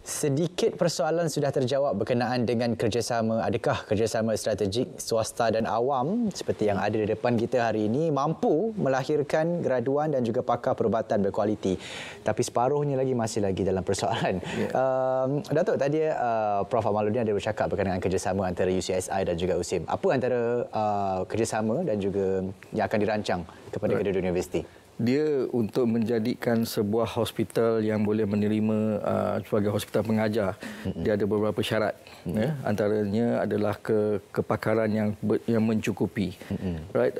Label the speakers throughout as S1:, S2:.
S1: Sedikit persoalan sudah terjawab berkenaan dengan kerjasama. Adakah kerjasama strategik swasta dan awam seperti yang ada di depan kita hari ini mampu melahirkan graduan dan juga pakar perubatan berkualiti? Tapi separuhnya lagi masih lagi dalam persoalan. Datuk, tadi Prof. Amaluddin ada bercakap berkenaan kerjasama antara UCSI dan juga USIM. Apa antara kerjasama dan juga yang akan dirancang kepada kedua-dua universiti?
S2: Dia untuk menjadikan sebuah hospital yang boleh menerima sebagai hospital pengajar, dia ada beberapa syarat. Ya, antaranya adalah kepakaran yang mencukupi. Right,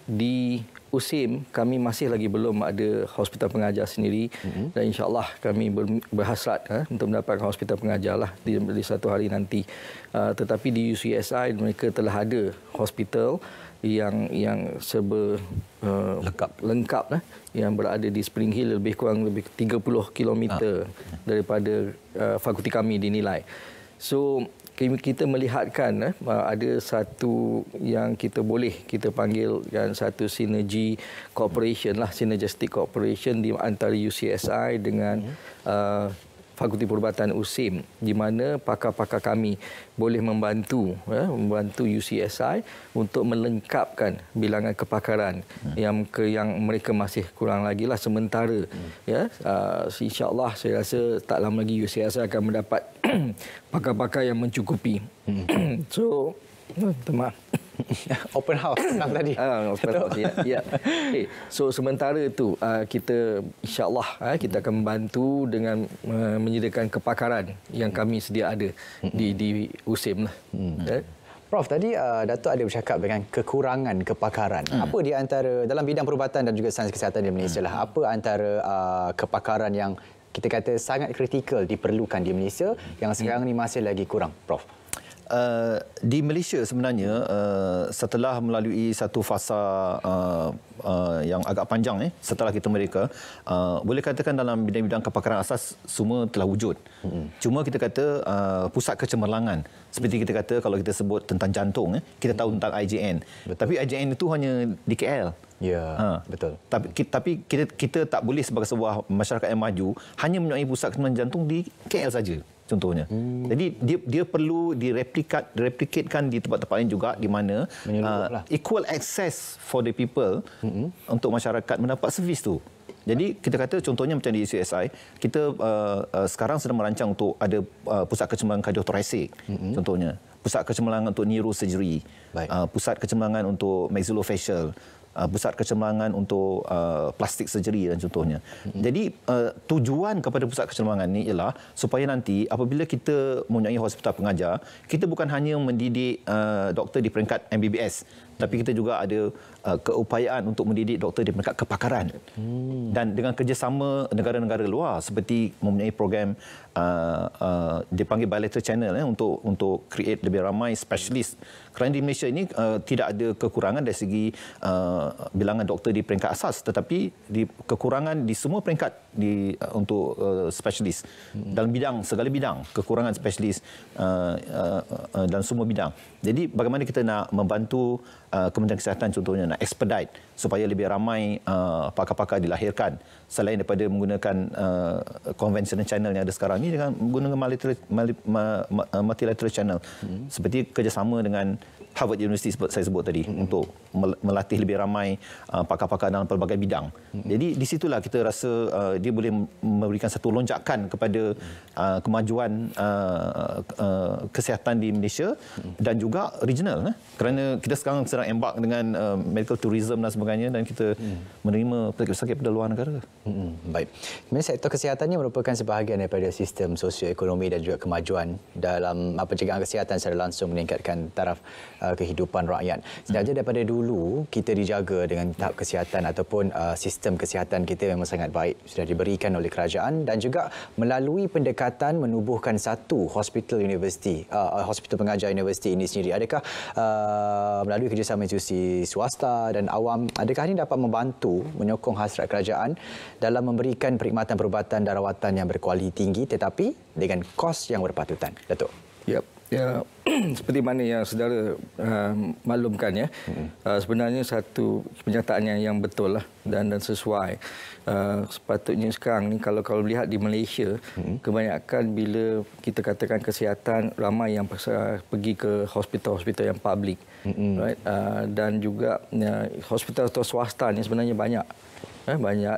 S2: di USIM kami masih lagi belum ada hospital pengajar sendiri, dan insya-Allah kami berhasrat untuk mendapatkan hospital pengajar lah di satu hari nanti. Tetapi di UCSI mereka telah ada hospital yang serba lengkap yang berada di Spring Hill, lebih 30 km daripada fakulti kami dinilai. So kita melihatkan ada satu yang kita panggil satu sinergi cooperation lah, synergistic cooperation di antara UCSI dengan Fakulti Perubatan USIM, di mana pakar-pakar kami boleh membantu UCSI untuk melengkapkan bilangan kepakaran yang mereka masih kurang lagi lah sementara. InsyaAllah saya rasa tak lama lagi UCSI akan mendapat pakar-pakar yang mencukupi. So, maaf.
S1: Open house tadi.
S2: Open house, ya. Okay. So sementara itu kita insya-Allah kita akan membantu dengan menyediakan kepakaran yang kami sedia ada di USIM lah.
S1: Prof, tadi Datuk ada bercakap dengan kekurangan kepakaran. Apa di antara dalam bidang perubatan dan juga sains kesihatan di Malaysia lah, apa antara kepakaran yang kita kata sangat kritikal diperlukan di Malaysia yang sekarang ni masih lagi kurang, Prof?
S3: Di Malaysia sebenarnya setelah melalui satu fasa yang agak panjang setelah kita merdeka, boleh katakan dalam bidang-bidang kepakaran asas semua telah wujud. Cuma kita kata pusat kecemerlangan, seperti kita kata kalau kita sebut tentang jantung, kita tahu tentang IJN. Tapi IJN itu hanya di KL.
S1: Ya, betul.
S3: Tapi kita tak boleh sebagai sebuah masyarakat yang maju hanya mempunyai pusat kecemerlangan jantung di KL saja. Contohnya. Jadi dia perlu direplikatkan di tempat-tempat lain juga, di mana equal access for the people untuk masyarakat mendapat servis tu. Jadi kita kata contohnya macam di UCSI, kita sekarang sedang merancang untuk ada pusat kecemerlangan kardiotorasik, contohnya. Pusat kecemerlangan untuk neurosurgery, pusat kecemerlangan untuk maxillofacial, pusat kecemerlangan untuk plastik surgery dan contohnya. Jadi tujuan kepada pusat kecemerlangan ini ialah supaya nanti apabila kita mempunyai hospital pengajar, kita bukan hanya mendidik doktor di peringkat MBBS, tapi kita juga ada keupayaan untuk mendidik doktor di peringkat kepakaran. Dan dengan kerjasama negara-negara luar seperti mempunyai program dipanggil bilateral channel untuk create lebih ramai spesialis. Kerana di Malaysia ini tidak ada kekurangan dari segi bilangan doktor di peringkat asas, tetapi kekurangan di semua peringkat untuk spesialis dalam segala bidang, kekurangan spesialis dalam semua bidang. Jadi bagaimana kita nak membantu Kementerian Kesihatan contohnya nak expedite supaya lebih ramai pakar-pakar dilahirkan selain daripada menggunakan conventional channel yang ada sekarang ni, dengan menggunakan multilateral channel seperti kerjasama dengan Harvard University saya sebut tadi untuk melatih lebih ramai pakar-pakar dalam pelbagai bidang. Jadi di situlah kita rasa dia boleh memberikan satu lonjakan kepada kemajuan kesihatan di Malaysia dan juga regional, kerana kita sekarang sedang embark dengan medical tourism dan sebagainya, dan kita menerima pesakit-pesakit dari luar negara.
S1: Baik. Sebenarnya sektor kesihatan ini merupakan sebahagian daripada sistem sosioekonomi dan juga kemajuan dalam pencegahan kesihatan secara langsung meningkatkan taraf kehidupan rakyat. Sejak daripada dulu kita dijaga dengan tahap kesihatan ataupun sistem kesihatan kita memang sangat baik, sudah diberikan oleh kerajaan dan juga melalui pendekatan menubuhkan satu hospital universiti, hospital pengajar universiti ini sendiri. Adakah melalui kerjasama institusi swasta dan awam, adakah ini dapat membantu menyokong hasrat kerajaan dalam memberikan perkhidmatan perubatan dan rawatan yang berkualiti tinggi tetapi dengan kos yang berpatutan? Datuk.
S2: Yep. Ya, seperti mana yang saudara maklumkan ya, sebenarnya satu pernyataan yang betul lah dan sesuai. Sepatutnya sekarang ni kalau lihat di Malaysia, kebanyakan bila kita katakan kesihatan, ramai yang pergi ke hospital-hospital yang public, right? Dan juga hospital atau swasta ni sebenarnya banyak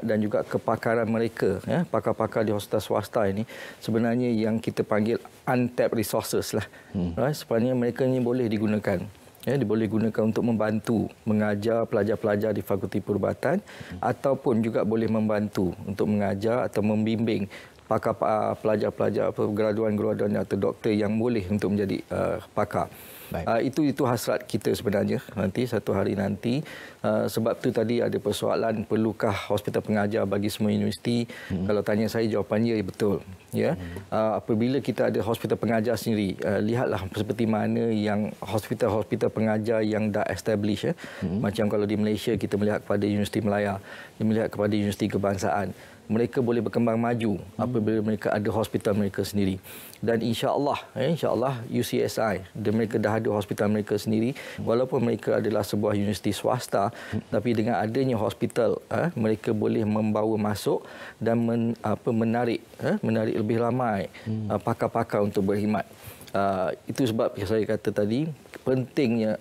S2: dan juga kepakaran mereka, pakar-pakar di hospital swasta ini sebenarnya yang kita panggil untapped resources lah. Sebenarnya mereka ini boleh digunakan. Boleh digunakan untuk membantu mengajar pelajar-pelajar di Fakulti Perubatan ataupun juga boleh membantu untuk mengajar atau membimbing pakar pelajar-pelajar graduan atau doktor yang boleh untuk menjadi pakar. Itu hasrat kita sebenarnya nanti satu hari nanti. Sebab tu tadi ada persoalan perlukah hospital pengajar bagi semua universiti. Kalau tanya saya jawapannya betul. Ya. Apabila kita ada hospital pengajar sendiri, lihatlah seperti mana yang hospital-hospital pengajar yang dah establish. Macam kalau di Malaysia kita melihat kepada Universiti Melaya, melihat kepada Universiti Kebangsaan. Mereka boleh berkembang maju apabila mereka ada hospital mereka sendiri. Dan insya-Allah UCSI, mereka dah ada hospital mereka sendiri, walaupun mereka adalah sebuah universiti swasta, tapi dengan adanya hospital, mereka boleh membawa masuk dan menarik lebih ramai pakar-pakar untuk berkhidmat. Itu sebab saya kata tadi pentingnya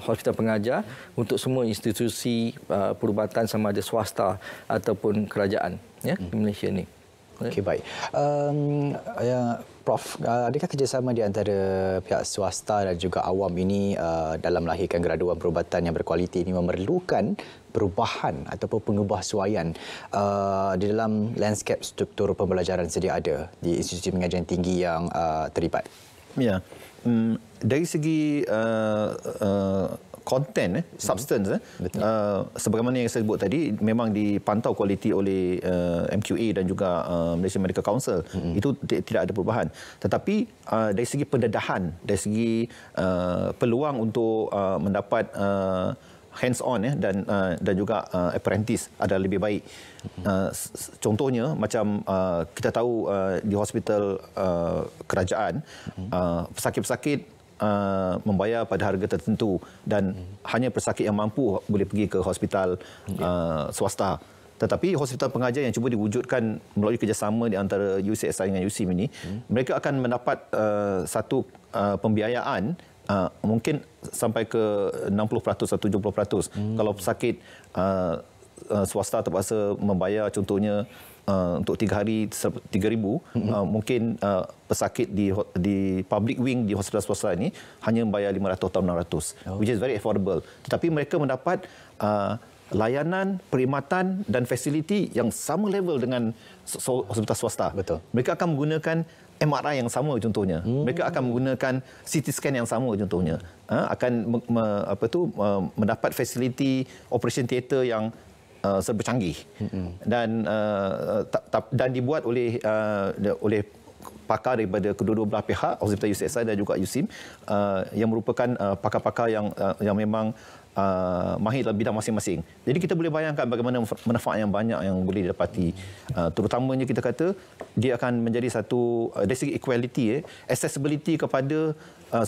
S2: hospital pengajar untuk semua institusi perubatan sama ada swasta ataupun kerajaan di Malaysia ni.
S1: Okey, baik. Prof, adakah kerjasama di antara pihak swasta dan juga awam ini dalam melahirkan graduan perubatan yang berkualiti ini memerlukan perubahan ataupun pengubahsuaian di dalam landscape struktur pembelajaran sedia ada di institusi pengajian tinggi yang terlibat?
S3: Ya, dari segi konten, substance, sebagaimana yang saya sebut tadi, memang dipantau kualiti oleh MQA dan juga Malaysia Medical Council. Itu tidak ada perubahan. Tetapi dari segi pendedahan, dari segi peluang untuk mendapat hands-on dan juga apprentice adalah lebih baik. Contohnya macam kita tahu di hospital kerajaan, pesakit-pesakit membayar pada harga tertentu dan hanya pesakit yang mampu boleh pergi ke hospital swasta. Tetapi hospital pengajar yang cuba diwujudkan melalui kerjasama di antara UCSI dengan USIM ini, mereka akan mendapat satu pembiayaan mungkin sampai ke 60% atau 70%. Kalau pesakit swasta terpaksa membayar contohnya untuk 3 hari 3,000, mungkin pesakit di public wing di hospital swasta ini hanya membayar 500 atau 600, which is very affordable. Tetapi mereka mendapat layanan, perkhidmatan dan fasiliti yang sama level dengan hospital swasta.
S1: Betul.
S3: Mereka akan menggunakan MRI yang sama contohnya. Mereka akan menggunakan CT scan yang sama contohnya. Akan mendapat fasiliti operation theater yang serba canggih. Dan dibuat oleh pakar daripada kedua-dua belah pihak, Hospital UCSI dan juga USIM, yang merupakan pakar-pakar yang memang mahir dalam bidang masing-masing. Jadi kita boleh bayangkan bagaimana manfaat yang banyak yang boleh didapati. Terutamanya kita kata dia akan menjadi satu dari segi equality, accessibility kepada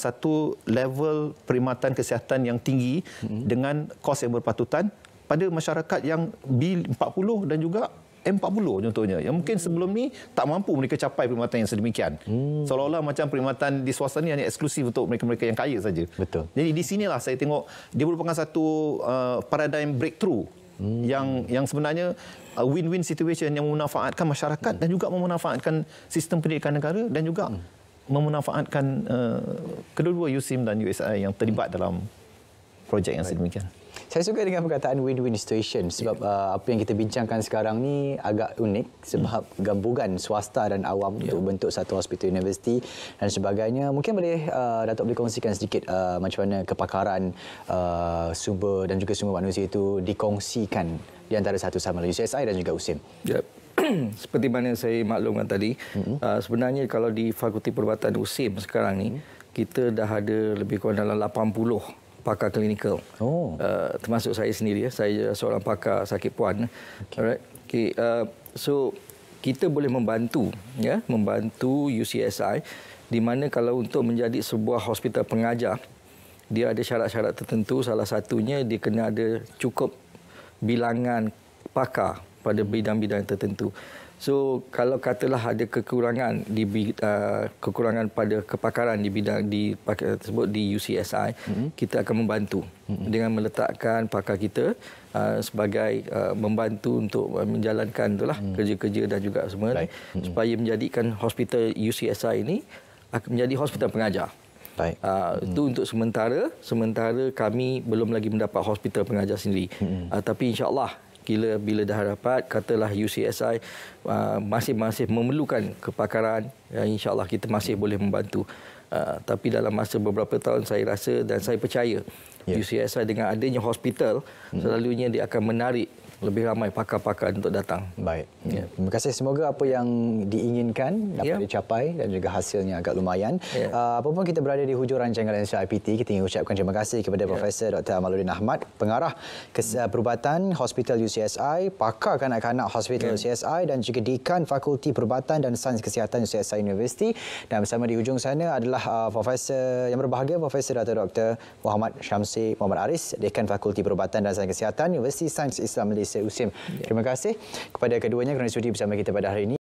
S3: satu level perkhidmatan kesihatan yang tinggi dengan kos yang berpatutan pada masyarakat yang B40 dan juga M40 contohnya. Yang mungkin sebelum ni tak mampu mereka capai perkhidmatan yang sedemikian. Seolah-olah macam perkhidmatan di swasta ni hanya eksklusif untuk mereka-mereka yang kaya saja.
S1: Betul.
S3: Jadi di sinilah saya tengok dia merupakan satu paradigm breakthrough yang sebenarnya win-win situation yang memanfaatkan masyarakat dan juga memanfaatkan sistem pendidikan negara dan juga memanfaatkan kedua-dua USIM dan USI yang terlibat dalam projek yang sedemikian.
S1: Saya suka dengan perkataan win-win situation sebab apa yang kita bincangkan sekarang ni agak unik sebab gabungan swasta dan awam untuk bentuk satu hospital universiti dan sebagainya. Mungkin boleh Datuk boleh kongsikan sedikit macam mana kepakaran sumber dan juga sumber manusia itu dikongsikan di antara satu sama lain UCSI dan juga USIM.
S2: Yep. Seperti mana saya maklumkan tadi, sebenarnya kalau di Fakulti Perubatan USIM sekarang ni kita dah ada lebih kurang dalam 80 pakar klinikal. Termasuk saya sendiri. Saya seorang pakar sakit puan. Alright. Okay. So kita boleh membantu UCSI di mana kalau untuk menjadi sebuah hospital pengajar dia ada syarat-syarat tertentu. Salah satunya dia kena ada cukup bilangan pakar pada bidang-bidang tertentu. So kalau katalah ada kekurangan kekurangan pada kepakaran di bidang tersebut di UCSI, kita akan membantu dengan meletakkan pakar kita sebagai membantu untuk menjalankan itulah kerja-kerja dan juga semua supaya menjadikan hospital UCSI ini akan menjadi hospital pengajar.
S1: Baik.
S2: Itu untuk sementara kami belum lagi mendapat hospital pengajar sendiri. Tapi insya-Allah bila dah dapat, katalah UCSI masih memerlukan kepakaran, insya-Allah kita masih boleh membantu. Tapi dalam masa beberapa tahun saya rasa dan saya percaya UCSI dengan adanya hospital selalunya dia akan menarik lebih ramai pakar-pakar untuk datang.
S1: Baik. Terima kasih. Semoga apa yang diinginkan dapat dicapai dan juga hasilnya agak lumayan. Apapun kita berada di hujung rancangan Malaysia IPT, kita ingin ucapkan terima kasih kepada Profesor Dr. Amaluddin Ahmad, pengarah perubatan Hospital UCSI, pakar kanak-kanak Hospital UCSI dan juga Dekan Fakulti Perubatan dan Sains Kesihatan UCSI University. Dan bersama di hujung sana adalah Profesor yang berbahagia, Profesor Dr. Muhammad Syamsi Muhammad Aris, Dekan Fakulti Perubatan dan Sains Kesihatan Universiti Sains Islam Malaysia USIM. Terima kasih kepada keduanya kerana sudi bersama kita pada hari ini.